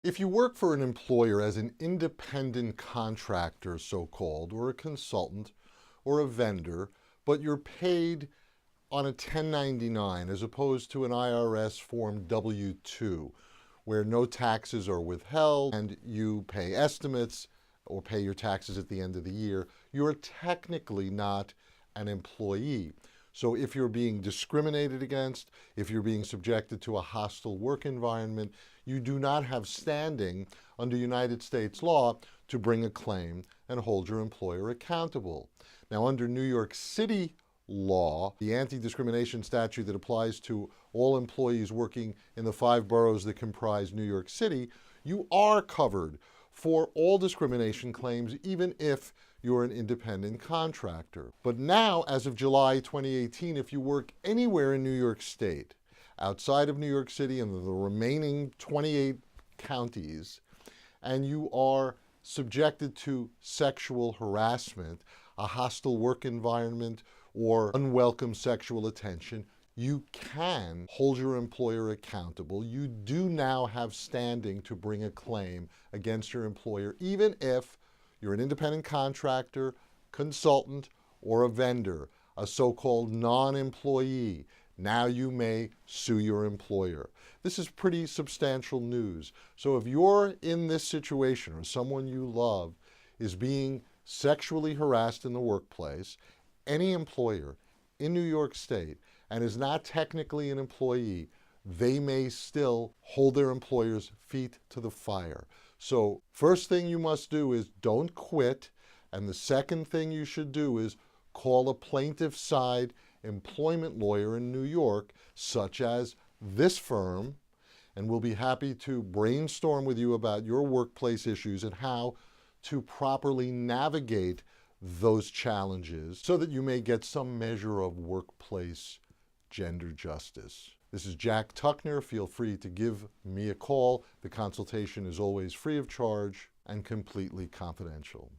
If you work for an employer as an independent contractor, so-called, or a consultant, or a vendor, but you're paid on a 1099 as opposed to an IRS Form W-2, where no taxes are withheld and you pay estimates or pay your taxes at the end of the year, you're technically not an employee. So if you're being discriminated against, if you're being subjected to a hostile work environment, you do not have standing under United States law to bring a claim and hold your employer accountable. Now, under New York City law, the anti-discrimination statute that applies to all employees working in the 5 boroughs that comprise New York City, you are covered for all discrimination claims, even if you're an independent contractor. But now, as of July 2018, if you work anywhere in New York State, outside of New York City and the remaining 28 counties, and you are subjected to sexual harassment, a hostile work environment, or unwelcome sexual attention, you can hold your employer accountable. You do now have standing to bring a claim against your employer, even if you're an independent contractor, consultant, or a vendor, a so-called non-employee. Now you may sue your employer. This is pretty substantial news. So if you're in this situation or someone you love is being sexually harassed in the workplace, any employer in New York State and is not technically an employee, they may still hold their employer's feet to the fire. So first thing you must do is don't quit. And the second thing you should do is call a plaintiff's side employment lawyer in New York, such as this firm, and we'll be happy to brainstorm with you about your workplace issues and how to properly navigate those challenges so that you may get some measure of workplace gender justice. This is Jack Tuckner. Feel free to give me a call. The consultation is always free of charge and completely confidential.